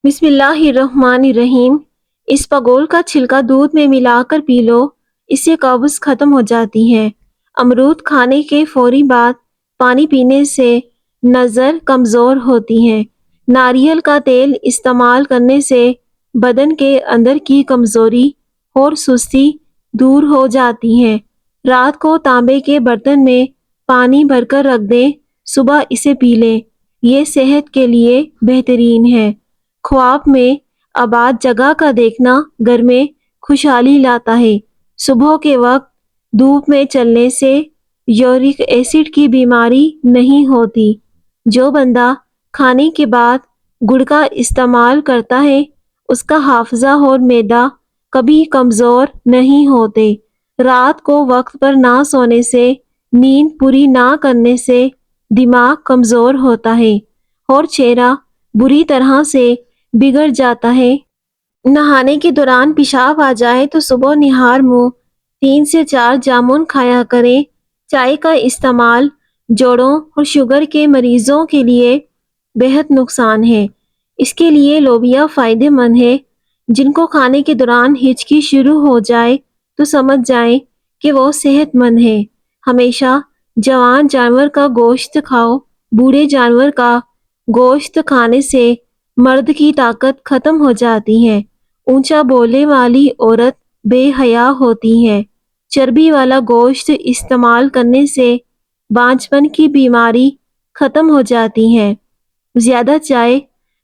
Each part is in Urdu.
بسم اللہ الرحمن الرحیم۔ اسپغول کا چھلکا دودھ میں ملا کر پی لو، اس سے قبض ختم ہو جاتی ہے۔ امرود کھانے کے فوری بعد پانی پینے سے نظر کمزور ہوتی ہے۔ ناریل کا تیل استعمال کرنے سے بدن کے اندر کی کمزوری اور سستی دور ہو جاتی ہے۔ رات کو تانبے کے برتن میں پانی بھر کر رکھ دیں، صبح اسے پی لیں، یہ صحت کے لیے بہترین ہے۔ خواب میں آباد جگہ کا دیکھنا گھر میں خوشحالی لاتا ہے۔ صبح کے وقت دھوپ میں چلنے سے یورک ایسڈ کی بیماری نہیں ہوتی۔ جو بندہ کھانے کے بعد گڑ کا استعمال کرتا ہے اس کا حافظہ اور معدہ کبھی کمزور نہیں ہوتے۔ رات کو وقت پر نہ سونے سے، نیند پوری نہ کرنے سے دماغ کمزور ہوتا ہے اور چہرہ بری طرح سے بگڑ جاتا ہے۔ نہانے کے دوران پیشاب آ جائے تو صبح نہار منہ 3 سے 4 جامن کھایا کریں۔ چائے کا استعمال جوڑوں اور شوگر کے مریضوں کے لیے بہت نقصان ہے۔ اس کے لیے لوبیا فائدہ مند ہے۔ جن کو کھانے کے دوران ہچکی شروع ہو جائے تو سمجھ جائیں کہ وہ صحت مند ہے۔ ہمیشہ جوان جانور کا گوشت کھاؤ۔ بوڑھے جانور کا گوشت کھانے سے مرد کی طاقت ختم ہو جاتی ہے۔ اونچا بولنے والی عورت بے حیا ہوتی ہے۔ چربی والا گوشت استعمال کرنے سے بانجھپن کی بیماری ختم ہو جاتی ہے۔ زیادہ چائے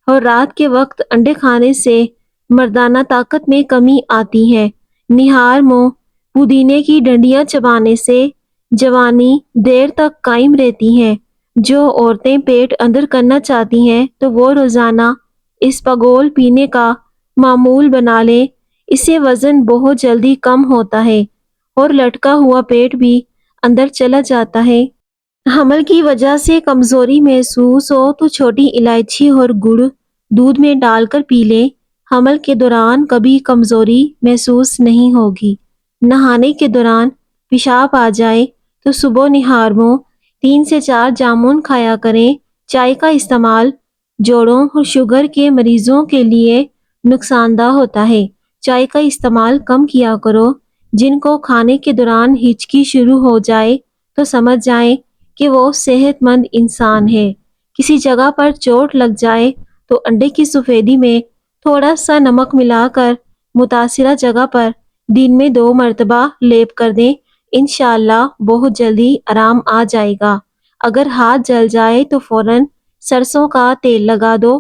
اور رات کے وقت انڈے کھانے سے مردانہ طاقت میں کمی آتی ہے۔ نہار منہ پودینے کی ڈنڈیاں چبانے سے جوانی دیر تک قائم رہتی ہے۔ جو عورتیں پیٹ اندر کرنا چاہتی ہیں تو وہ روزانہ اسپغول پینے کا معمول بنا لیں، اس سے وزن بہت جلدی کم ہوتا ہے اور لٹکا ہوا پیٹ بھی اندر چلا جاتا ہے۔ حمل کی وجہ سے کمزوری محسوس ہو تو چھوٹی الائچی اور گڑ دودھ میں ڈال کر پی لیں، حمل کے دوران کبھی کمزوری محسوس نہیں ہوگی۔ نہانے کے دوران پیشاب آ جائے تو صبح نہار منہ 3 سے 4 جامن کھایا کریں۔ چائے کا استعمال جوڑوں اور شوگر کے مریضوں کے لیے نقصان دہ ہوتا ہے۔ چائے کا استعمال کم کیا کرو۔ جن کو کھانے کے دوران ہچکی شروع ہو جائے تو سمجھ جائیں کہ وہ صحت مند انسان ہے۔ کسی جگہ پر چوٹ لگ جائے تو انڈے کی سفیدی میں تھوڑا سا نمک ملا کر متاثرہ جگہ پر دن میں 2 مرتبہ لیپ کر دیں، انشاءاللہ بہت جلدی آرام آ جائے گا۔ اگر ہاتھ جل جائے تو فوراً سرسوں کا تیل لگا دو،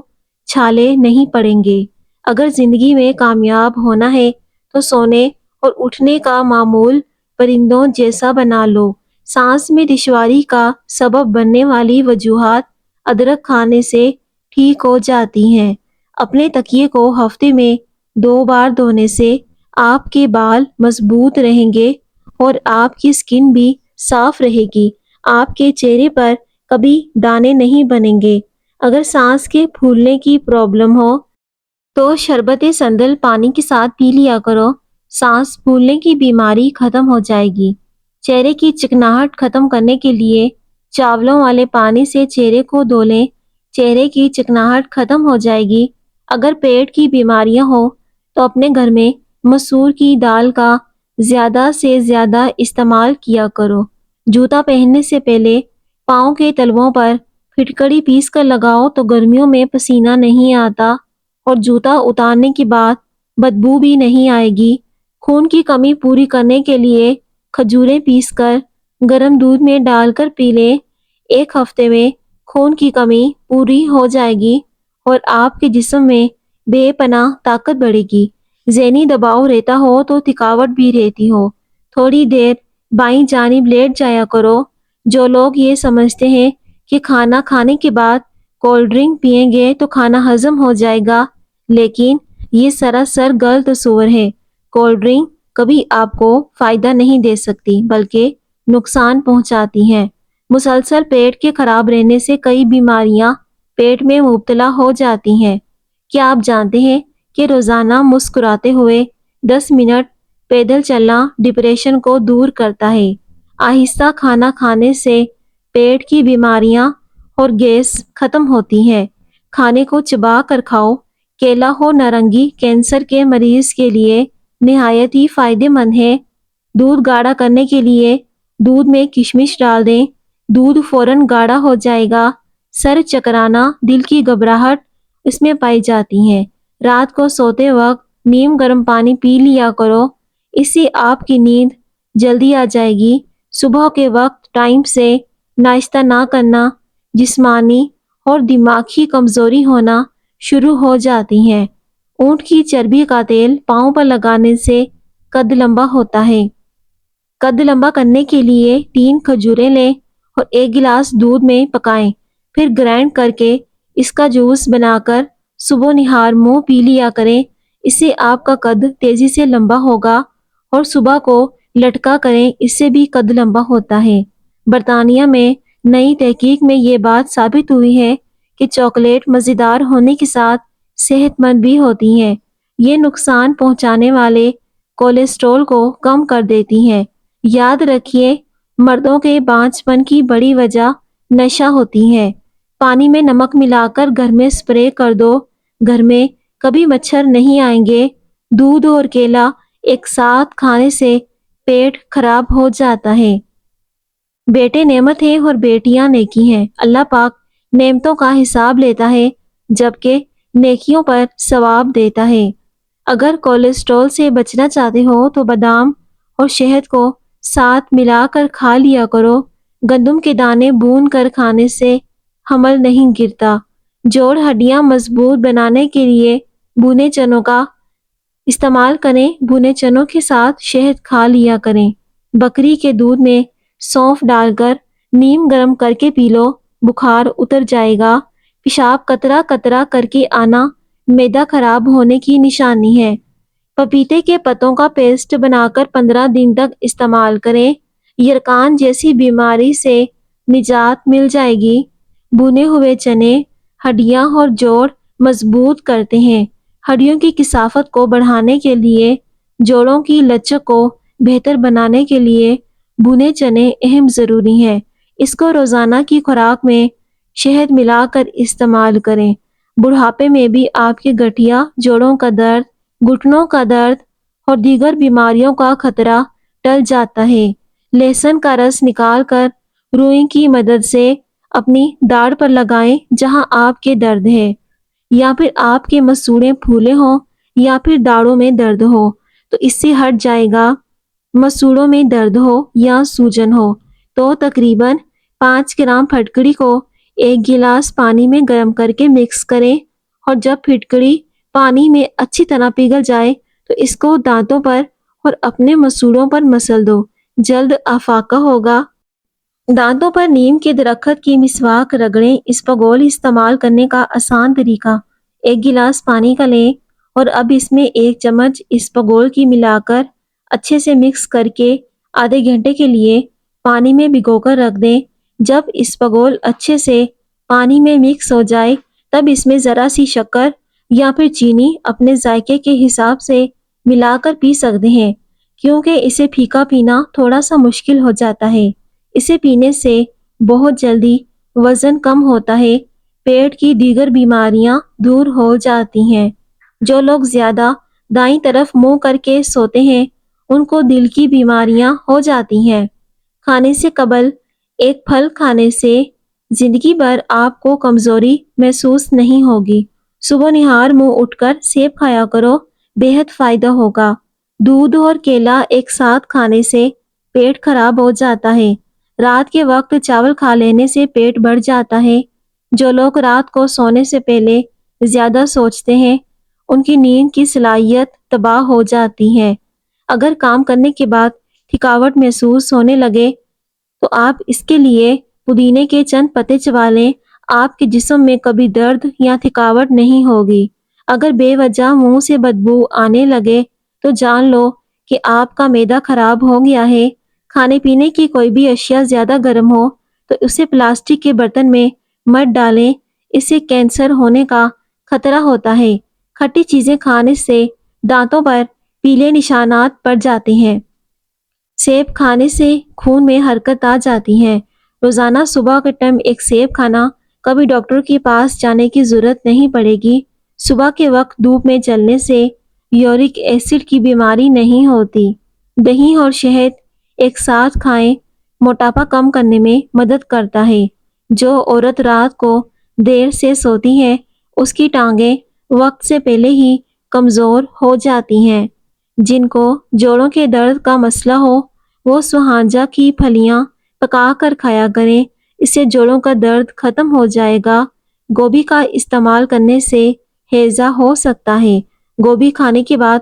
چھالے نہیں پڑیں گے۔ اگر زندگی میں کامیاب ہونا ہے تو سونے اور اٹھنے کا معمول پرندوں جیسا بنا لو۔ سانس میں دشواری کا سبب بننے والی وجوہات ادرک کھانے سے ٹھیک ہو جاتی ہیں۔ اپنے تکیے کو ہفتے میں 2 بار دھونے سے آپ کے بال مضبوط رہیں گے اور آپ کی سکن بھی صاف رہے گی۔ آپ کے چہرے پر کبھی دانے نہیں بنیں گے۔ اگر سانس کے پھولنے کی پرابلم ہو تو شربت سندل پانی کے ساتھ پی لیا کرو، سانس پھولنے کی بیماری ختم ہو جائے گی۔ چہرے کی چکناہٹ ختم کرنے کے لیے چاولوں والے پانی سے چہرے کو دھو لیں، چہرے کی چکناہٹ ختم ہو جائے گی۔ اگر پیٹ کی بیماریاں ہوں تو اپنے گھر میں مسور کی دال کا زیادہ سے زیادہ استعمال کیا کرو۔ جوتا پہننے سے پہلے پاؤں کے تلووں پر پھٹکڑی پیس کر لگاؤ تو گرمیوں میں پسینہ نہیں آتا اور جوتا اتارنے کے بعد بدبو بھی نہیں آئے گی۔ خون کی کمی پوری کرنے کے لیے کھجوریں پیس کر گرم دودھ میں ڈال کر پی لیں، 1 ہفتے میں خون کی کمی پوری ہو جائے گی اور آپ کے جسم میں بے پناہ طاقت بڑھے گی۔ ذہنی دباؤ رہتا ہو تو تھکاوٹ بھی رہتی ہو، تھوڑی دیر بائیں جانب لیٹ جایا کرو۔ جو لوگ یہ سمجھتے ہیں کہ کھانا کھانے کے بعد کولڈ ڈرنک پئیں گے تو کھانا ہضم ہو جائے گا، لیکن یہ سراسر غلط تصور ہے۔ کولڈ ڈرنک کبھی آپ کو فائدہ نہیں دے سکتی بلکہ نقصان پہنچاتی ہیں۔ مسلسل پیٹ کے خراب رہنے سے کئی بیماریاں پیٹ میں مبتلا ہو جاتی ہیں۔ کیا آپ جانتے ہیں کہ روزانہ مسکراتے ہوئے 10 منٹ پیدل چلنا ڈپریشن کو دور کرتا ہے؟ آہستہ کھانا کھانے سے پیٹ کی بیماریاں اور گیس ختم ہوتی ہے۔ کھانے کو چبا کر کھاؤ، کیلا ہو نارنگی کینسر کے مریض کے لیے نہایت ہی فائدہ مند ہے۔ دودھ گاڑھا کرنے کے لیے دودھ میں کشمش ڈال دیں، دودھ فوراً گاڑھا ہو جائے گا۔ سر چکرانا، دل کی گھبراہٹ اس میں پائی جاتی ہے۔ رات کو سوتے وقت نیم گرم پانی پی لیا کرو، اس سے آپ کی نیند جلدی آ جائے گی۔ صبح کے وقت ٹائم سے ناشتہ نہ کرنا، جسمانی اور دماغی کمزوری ہونا شروع ہو جاتی ہے۔ اونٹ کی چربی کا تیل پاؤں پر لگانے سے قد لمبا ہوتا ہے۔ قد لمبا کرنے کے لیے 3 کھجوریں لیں اور 1 گلاس دودھ میں پکائیں، پھر گرائنڈ کر کے اس کا جوس بنا کر صبح نہار منہ پی لیا کریں۔ اس سے آپ کا قد تیزی سے لمبا ہوگا، اور صبح کو لٹکا کریں، اس سے بھی قد لمبا ہوتا ہے۔ برطانیہ میں نئی تحقیق میں یہ بات ثابت ہوئی ہے کہ چاکلیٹ مزیدار ہونے کے ساتھ صحت مند بھی ہوتی ہے۔ یہ نقصان پہنچانے والے کولیسٹرول کو کم کر دیتی ہے۔ یاد رکھیے، مردوں کے بانجھ پن کی بڑی وجہ نشہ ہوتی ہے۔ پانی میں نمک ملا کر گھر میں اسپرے کر دو، گھر میں کبھی مچھر نہیں آئیں گے۔ دودھ اور کیلا ایک ساتھ کھانے سے پیٹ خراب ہو جاتا ہے۔ بیٹے نعمت ہیں اور بیٹیاں نیکی ہیں۔ اللہ پاک نعمتوں کا حساب لیتا ہے، جبکہ نیکیوں پر ثواب دیتا ہے۔ اگر کولیسٹرول سے بچنا چاہتے ہو تو بادام اور شہد کو ساتھ ملا کر کھا لیا کرو۔ گندم کے دانے بھون کر کھانے سے حمل نہیں گرتا۔ جوڑ ہڈیاں مضبوط بنانے کے لیے بھونے چنوں کا استعمال کریں، بھونے چنوں کے ساتھ شہد کھا لیا کریں۔ بکری کے دودھ میں سونف ڈال کر نیم گرم کر کے پی لو، بخار اتر جائے گا۔ پیشاب قطرہ قطرہ کر کے آنا معدہ خراب ہونے کی نشانی ہے۔ پپیتے کے پتوں کا پیسٹ بنا کر 15 دن تک استعمال کریں، یرقان جیسی بیماری سے نجات مل جائے گی۔ بھنے ہوئے چنے ہڈیاں اور جوڑ مضبوط کرتے ہیں۔ ہڈیوں کی کثافت کو بڑھانے کے لیے، جوڑوں کی لچک کو بہتر بنانے کے لیے بھنے چنے اہم ضروری ہیں۔ اس کو روزانہ کی خوراک میں شہد ملا کر استعمال کریں۔ بڑھاپے میں بھی آپ کے گٹھیا، جوڑوں کا درد، گھٹنوں کا درد اور دیگر بیماریوں کا خطرہ ٹل جاتا ہے۔ لہسن کا رس نکال کر روئی کی مدد سے اپنی داڑھ پر لگائیں جہاں آپ کے درد ہے، یا پھر آپ کے مسوڑھے پھولے ہوں یا پھر داڑھوں میں درد ہو تو اس سے ہٹ جائے گا۔ مسوڑھوں میں درد ہو یا سوجن ہو تو تقریباً 5 گرام پھٹکڑی کو 1 گلاس پانی میں گرم کر کے مکس کریں، اور جب پھٹکڑی پانی میں اچھی طرح پگھل جائے تو اس کو دانتوں پر اور اپنے مسوڑھوں پر مسل دو، جلد افاقہ ہوگا۔ دانتوں پر نیم کے درخت کی مسواک رگڑیں۔ اسپغول استعمال کرنے کا آسان طریقہ: 1 گلاس پانی کا لیں اور اب اس میں 1 چمچ اسپغول کی ملا کر اچھے سے مکس کر کے آدھے گھنٹے کے لیے پانی میں بھگو کر رکھ دیں۔ جب اسپغول اچھے سے پانی میں مکس ہو جائے تب اس میں ذرا سی شکر یا پھر چینی اپنے ذائقے کے حساب سے ملا کر پی سکتے ہیں، کیونکہ اسے پھیکا پینا تھوڑا سا مشکل ہو جاتا ہے۔ اسے پینے سے بہت جلدی وزن کم ہوتا ہے، پیٹ کی دیگر بیماریاں دور ہو جاتی ہیں۔ جو لوگ زیادہ دائیں طرف منہ کر کے سوتے ہیں ان کو دل کی بیماریاں ہو جاتی ہیں۔ کھانے سے قبل ایک پھل کھانے سے زندگی بھر آپ کو کمزوری محسوس نہیں ہوگی۔ صبح نہار منہ اٹھ کر سیب کھایا کرو، بے حد فائدہ ہوگا۔ دودھ اور کیلا ایک ساتھ کھانے سے پیٹ خراب ہو جاتا ہے۔ رات کے وقت چاول کھا لینے سے پیٹ بڑھ جاتا ہے۔ جو لوگ رات کو سونے سے پہلے زیادہ سوچتے ہیں ان کی نیند کی صلاحیت تباہ ہو جاتی ہے۔ اگر کام کرنے کے بعد تھکاوٹ محسوس ہونے لگے تو آپ اس کے لیے پودینے کے چند پتے چبا لیں، آپ کے جسم میں کبھی درد یا تھکاوٹ نہیں ہوگی۔ اگر بے وجہ منہ سے بدبو آنے لگے تو جان لو کہ آپ کا معدہ خراب ہو گیا ہے۔ کھانے پینے کی کوئی بھی اشیاء زیادہ گرم ہو تو اسے پلاسٹک کے برتن میں مت ڈالیں، اس سے کینسر ہونے کا خطرہ ہوتا ہے۔ کھٹی چیزیں کھانے سے دانتوں پر پیلے نشانات پڑ جاتے ہیں۔ سیب کھانے سے خون میں حرکت آ جاتی ہے۔ روزانہ صبح کے ٹائم ایک سیب کھانا، کبھی ڈاکٹر کے پاس جانے کی ضرورت نہیں پڑے گی۔ صبح کے وقت دھوپ میں چلنے سے یورک ایسڈ کی بیماری نہیں ہوتی۔ دہی اور شہد ایک ساتھ کھائیں، موٹاپا کم کرنے میں مدد کرتا ہے۔ جو عورت رات کو دیر سے سوتی ہے اس کی ٹانگیں وقت سے پہلے ہی کمزور ہو جاتی ہیں۔ جن کو جوڑوں کے درد کا مسئلہ ہو وہ سوہانجہ کی پھلیاں پکا کر کھایا کریں، اس سے جوڑوں کا درد ختم ہو جائے گا۔ گوبھی کا استعمال کرنے سے ہیضہ ہو سکتا ہے۔ گوبھی کھانے کے بعد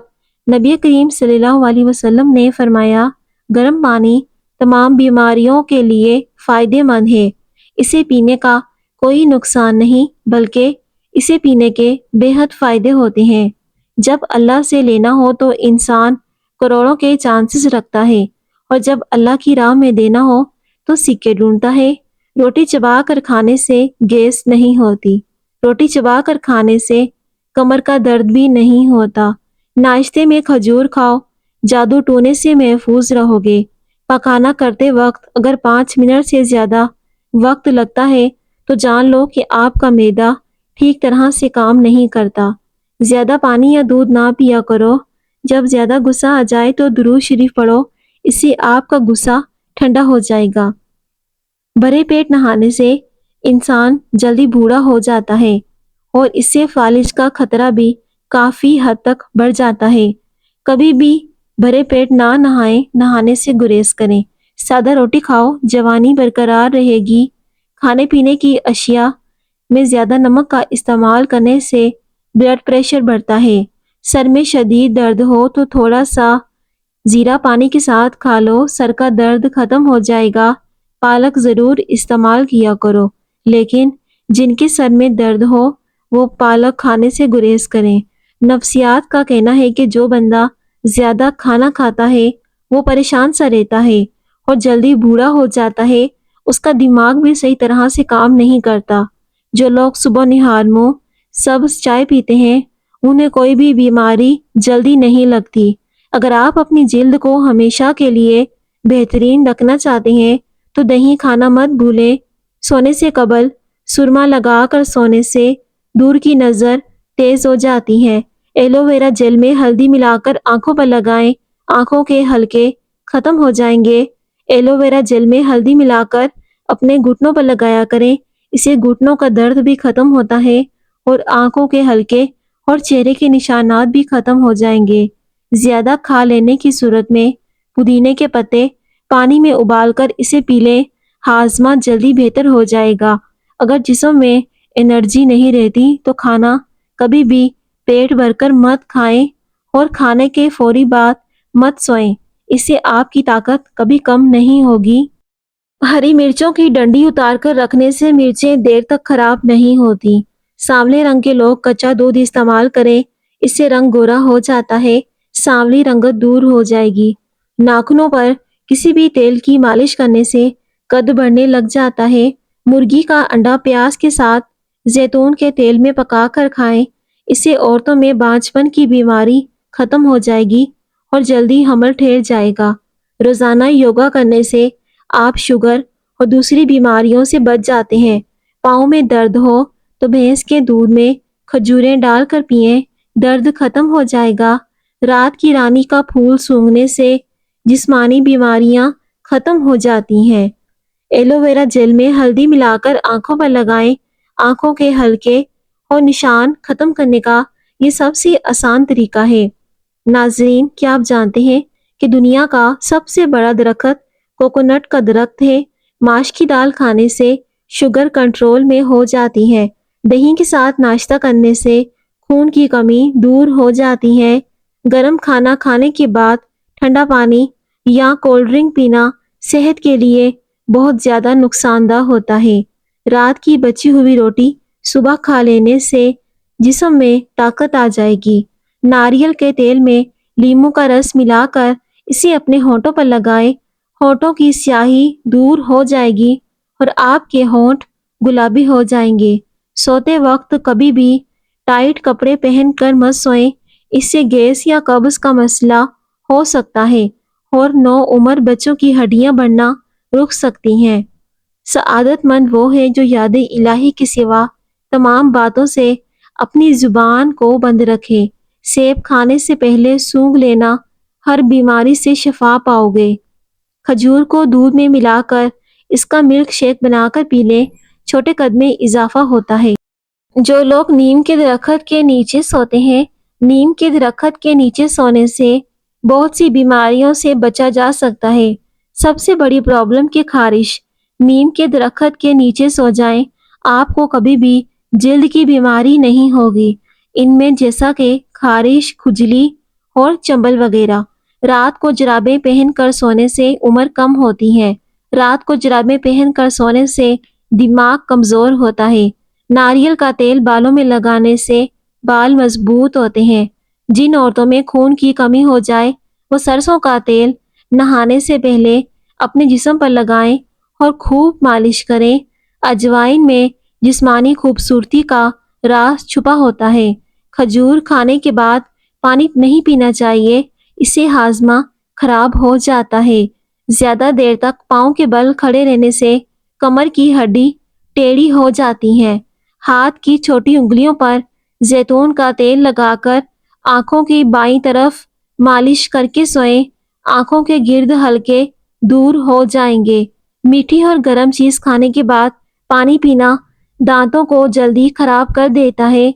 نبی کریم صلی اللہ علیہ وسلم نے فرمایا، گرم پانی تمام بیماریوں کے لیے فائدہ مند ہے۔ اسے پینے کا کوئی نقصان نہیں بلکہ اسے پینے کے بے حد فائدے ہوتے ہیں۔ جب اللہ سے لینا ہو تو انسان کروڑوں کے چانسز رکھتا ہے، اور جب اللہ کی راہ میں دینا ہو تو سکے ڈھونڈتا ہے۔ روٹی چبا کر کھانے سے گیس نہیں ہوتی۔ روٹی چبا کر کھانے سے کمر کا درد بھی نہیں ہوتا۔ ناشتے میں کھجور کھاؤ، جادو ٹونے سے محفوظ رہو گے۔ پکانا کرتے وقت اگر 5 منٹ سے زیادہ وقت لگتا ہے تو جان لو کہ آپ کا معدہ ٹھیک طرح سے کام نہیں کرتا۔ زیادہ پانی یا دودھ نہ پیا کرو۔ جب زیادہ غصہ آ جائے تو درود شریف پڑھو، اس سے آپ کا غصہ ٹھنڈا ہو جائے گا۔ بھرے پیٹ نہانے سے انسان جلدی بوڑھا ہو جاتا ہے اور اس سے فالج کا خطرہ بھی کافی حد تک بڑھ جاتا ہے۔ کبھی بھی بھرے پیٹ نہ نہائیں، نہانے سے گریز کریں۔ سادہ روٹی کھاؤ، جوانی برقرار رہے گی۔ کھانے پینے کی اشیاء میں زیادہ نمک کا استعمال کرنے سے بلڈ پریشر بڑھتا ہے۔ سر میں شدید درد ہو تو تھوڑا سا زیرہ پانی کے ساتھ کھا لو، سر کا درد ختم ہو جائے گا۔ پالک ضرور استعمال کیا کرو، لیکن جن کے سر میں درد ہو وہ پالک کھانے سے گریز کریں۔ نفسیات کا کہنا ہے کہ جو بندہ زیادہ کھانا کھاتا ہے وہ پریشان سا رہتا ہے اور جلدی بوڑھا ہو جاتا ہے، اس کا دماغ بھی صحیح طرح سے کام نہیں کرتا۔ جو لوگ صبح نہار منہ سبز چائے پیتے ہیں انہیں کوئی بھی بیماری جلدی نہیں لگتی۔ اگر آپ اپنی جلد کو ہمیشہ کے لیے بہترین رکھنا چاہتے ہیں تو دہی کھانا مت بھولیں۔ سونے سے قبل سرما لگا کر سونے سے دور کی نظر تیز ہو جاتی ہے۔ ایلو ویرا جیل میں ہلدی ملا کر آنکھوں پر لگائیں، آنکھوں کے ہلکے ختم ہو جائیں گے۔ ایلو ویرا جیل میں ہلدی ملا کر اپنے گھٹنوں پر لگایا کریں، اس سے گھٹنوں کا درد بھی ختم ہوتا ہے اور آنکھوں کے ہلکے اور چہرے کے نشانات بھی ختم ہو جائیں گے۔ زیادہ کھا لینے کی صورت میں پودینے کے پتے پانی میں ابال کر اسے پی لیں، ہاضمہ جلدی بہتر ہو جائے گا۔ اگر جسم میں انرجی نہیں رہتی تو کھانا کبھی بھی پیٹ بھر کر مت کھائیں اور کھانے کے فوری بعد مت سوئیں، اس سے آپ کی طاقت کبھی کم نہیں ہوگی۔ ہری مرچوں کی ڈنڈی اتار کر رکھنے سے مرچیں دیر تک خراب نہیں ہوتی۔ سانولے رنگ کے لوگ کچا دودھ استعمال کریں، اس سے رنگ گورا ہو جاتا ہے، سانولی رنگت دور ہو جائے گی۔ ناخنوں پر کسی بھی تیل کی مالش کرنے سے قد بڑھنے لگ جاتا ہے۔ مرغی کا انڈا پیاز کے ساتھ زیتون کے تیل میں پکا کر کھائیں، اس سے عورتوں میں بانجھپن کی بیماری ختم ہو جائے گی اور جلدی حمل ٹھہر جائے گا۔ روزانہ یوگا کرنے سے آپ شوگر اور دوسری بیماریوں سے بچ جاتے ہیں۔ پاؤں میں درد ہو تو بھینس کے دودھ میں کھجوریں ڈال کر پئیں، درد ختم ہو جائے گا۔ رات کی رانی کا پھول سونگھنے سے جسمانی بیماریاں ختم ہو جاتی ہیں۔ ایلو ویرا جیل میں ہلدی ملا کر آنکھوں پر لگائیں، آنکھوں کے ہلکے اور نشان ختم کرنے کا یہ سب سے آسان طریقہ ہے۔ ناظرین، کیا آپ جانتے ہیں کہ دنیا کا سب سے بڑا درخت کوکونٹ کا درخت ہے؟ ماش کی دال کھانے سے شوگر کنٹرول میں ہو جاتی ہے۔ دہی کے ساتھ ناشتہ کرنے سے خون کی کمی دور ہو جاتی ہے۔ گرم کھانا کھانے کے بعد ٹھنڈا پانی یا کولڈ ڈرنک پینا صحت کے لیے بہت زیادہ نقصان دہ ہوتا ہے۔ رات کی بچی ہوئی روٹی صبح کھا لینے سے جسم میں طاقت آ جائے گی۔ ناریل کے تیل میں لیموں کا رس ملا کر اسے اپنے ہونٹوں پر لگائیں، ہونٹوں کی سیاہی دور ہو جائے گی اور آپ کے ہونٹ گلابی ہو جائیں گے۔ سوتے وقت کبھی بھی ٹائٹ کپڑے پہن کر مت سوئیں، اس سے گیس یا قبض کا مسئلہ ہو سکتا ہے اور نوعمر بچوں کی ہڈیاں بڑھنا رک سکتی ہیں۔ سعادت مند وہ ہے جو یاد الہی کے سوا تمام باتوں سے اپنی زبان کو بند رکھیں۔ سیب کھانے سے پہلے سونگھ لینا، ہر بیماری سے شفا پاؤ گے۔ کھجور کو دودھ میں ملا کر اس کا ملک شیک بنا کر پی لیں، چھوٹے قد میں اضافہ ہوتا ہے۔ جو لوگ نیم کے درخت کے نیچے سوتے ہیں، نیم کے درخت کے نیچے سونے سے بہت سی بیماریوں سے بچا جا سکتا ہے۔ سب سے بڑی پرابلم کی خارش۔ نیم کے درخت کے نیچے سو جائیں، آپ کو کبھی بھی جلد کی بیماری نہیں ہوگی، ان میں جیسا کہ خارش، کھجلی اور چنبل وغیرہ۔ رات کو جرابیں پہن کر سونے سے عمر کم ہوتی ہے۔ رات کو جرابیں پہن کر سونے سے دماغ کمزور ہوتا ہے۔ ناریل کا تیل بالوں میں لگانے سے بال مضبوط ہوتے ہیں۔ جن عورتوں میں خون کی کمی ہو جائے وہ سرسوں کا تیل نہانے سے پہلے اپنے جسم پر لگائیں اور خوب مالش کریں۔ اجوائن میں جسمانی خوبصورتی کا راز چھپا ہوتا ہے۔ کھجور کھانے کے بعد پانی نہیں پینا چاہیے، اس سے ہاضمہ خراب ہو جاتا ہے۔ زیادہ دیر تک پاؤں کے بل کھڑے رہنے سے کمر کی ہڈی ٹیڑھی ہو جاتی ہے۔ ہاتھ کی چھوٹی انگلیوں پر زیتون کا تیل لگا کر آنکھوں کی بائیں طرف مالش کر کے سوئیں، آنکھوں کے گرد ہلکے دور ہو جائیں گے۔ میٹھی اور گرم چیز کھانے کے بعد پانی پینا دانتوں کو جلدی خراب کر دیتا ہے۔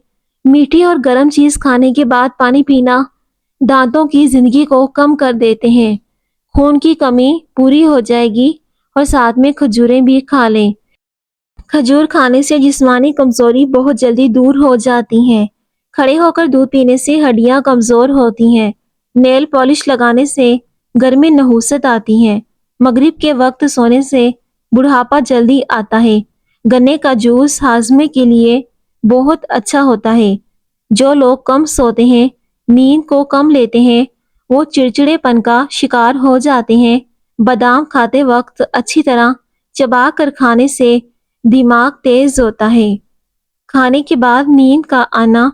میٹھی اور گرم چیز کھانے کے بعد پانی پینا دانتوں کی زندگی کو کم کر دیتے ہیں۔ خون کی کمی پوری ہو جائے گی اور ساتھ میں کھجوریں بھی کھا لیں۔ کھجور کھانے سے جسمانی کمزوری بہت جلدی دور ہو جاتی ہے۔ کھڑے ہو کر دودھ پینے سے ہڈیاں کمزور ہوتی ہیں۔ نیل پالش لگانے سے گر میں نحوست آتی ہے۔ مغرب کے وقت سونے سے بڑھاپا جلدی آتا ہے۔ گنے کا جوس ہاضمے کے لیے بہت اچھا ہوتا ہے۔ جو لوگ کم سوتے ہیں، نیند کو کم لیتے ہیں، وہ چڑچڑے پن کا شکار ہو جاتے ہیں۔ بادام کھاتے وقت اچھی طرح چبا کر کھانے سے دماغ تیز ہوتا ہے۔ کھانے کے بعد نیند کا آنا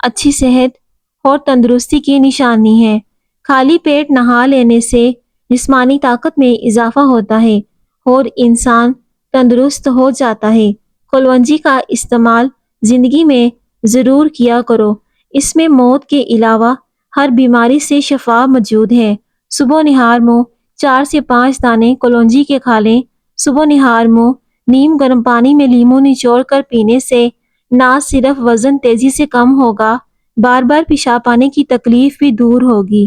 اچھی صحت اور تندرستی کی نشانی ہے۔ خالی پیٹ نہا لینے سے جسمانی طاقت میں اضافہ ہوتا ہے اور انسان تندرست ہو جاتا ہے۔ کلونجی کا استعمال زندگی میں ضرور کیا کرو، اس میں موت کے علاوہ ہر بیماری سے شفا موجود ہے۔ صبح نہار منہ 4 سے 5 دانے کلونجی کے کھا لیں۔ صبح نہار منہ نیم گرم پانی میں لیموں نچوڑ کر پینے سے نہ صرف وزن تیزی سے کم ہوگا، بار بار پیشاب آنے کی تکلیف بھی دور ہوگی۔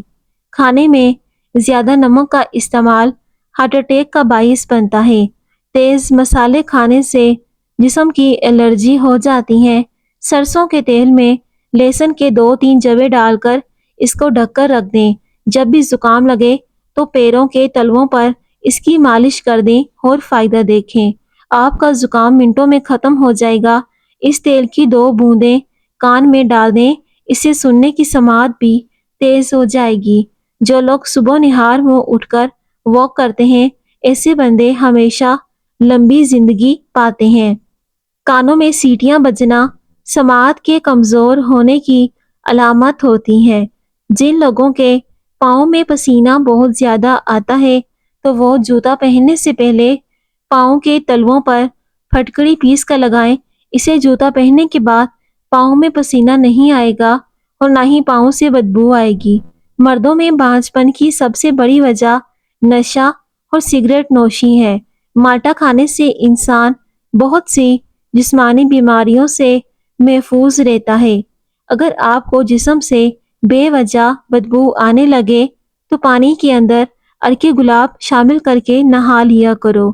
کھانے میں زیادہ نمک کا استعمال ہارٹ اٹیک کا باعث بنتا ہے۔ تیز مسالے کھانے سے جسم کی الرجی ہو جاتی ہے۔ سرسوں کے تیل میں لہسن کے 2-3 جوے ڈال کر اس کو ڈھک کر رکھ دیں۔ جب بھی زکام لگے تو پیروں کے تلووں پر اس کی مالش کر دیں اور فائدہ دیکھیں۔ آپ کا زکام منٹوں میں ختم ہو جائے گا۔ اس تیل کی 2 بوندیں کان میں ڈال دیں، اس سے سننے کی سماعت بھی تیز ہو جائے گی۔ جو لوگ صبح نہار منہ اٹھ کر واک کرتے ہیں، ایسے بندے ہمیشہ لمبی زندگی پاتے ہیں۔ کانوں میں سیٹیاں بجنا سماعت کے کمزور ہونے کی علامت ہوتی ہے۔ جن لوگوں کے پاؤں میں پسینہ بہت زیادہ آتا ہے تو وہ جوتا پہننے سے پہلے پاؤں کے تلووں پر پھٹکڑی پیس کر لگائیں، اسے جوتا پہننے کے بعد پاؤں میں پسینہ نہیں آئے گا اور نہ ہی پاؤں سے بدبو آئے گی۔ مردوں میں بانجھ پن کی سب سے بڑی وجہ نشہ اور سگریٹ نوشی ہے۔ مالٹا کھانے سے انسان بہت سی جسمانی بیماریوں سے محفوظ رہتا ہے۔ اگر آپ کو جسم سے بے وجہ بدبو آنے لگے تو پانی کے اندر عرق گلاب شامل کر کے نہا لیا کرو۔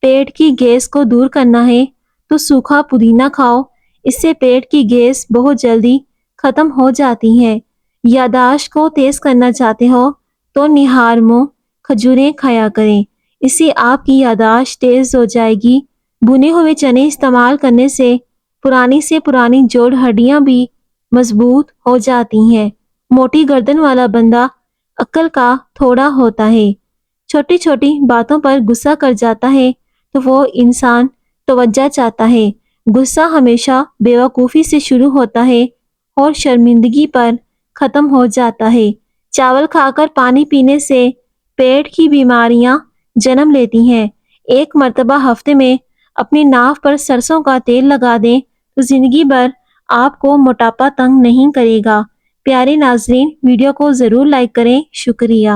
پیٹ کی گیس کو دور کرنا ہے تو سوکھا پودینہ کھاؤ، اس سے پیٹ کی گیس بہت جلدی ختم ہو جاتی ہے۔ یادداشت کو تیز کرنا چاہتے ہو تو نہار منہ کھجوریں کھایا کریں، اس سے آپ کی یادداشت تیز ہو جائے گی۔ بھنے ہوئے چنے استعمال کرنے سے پرانی سے پرانی جوڑ ہڈیاں بھی مضبوط ہو جاتی ہیں۔ موٹی گردن والا بندہ عقل کا تھوڑا ہوتا ہے، چھوٹی چھوٹی باتوں پر غصہ کر جاتا ہے تو وہ انسان توجہ چاہتا ہے۔ غصہ ہمیشہ بیوقوفی سے شروع ہوتا ہے اور شرمندگی پر ختم ہو جاتا ہے۔ چاول کھا کر پانی پینے سے پیٹ کی بیماریاں جنم لیتی ہیں۔ ایک مرتبہ ہفتے میں اپنی ناف پر سرسوں کا تیل لگا دیں تو زندگی بھر آپ کو موٹاپا تنگ نہیں کرے گا۔ پیارے ناظرین، ویڈیو کو ضرور لائک کریں۔ شکریہ۔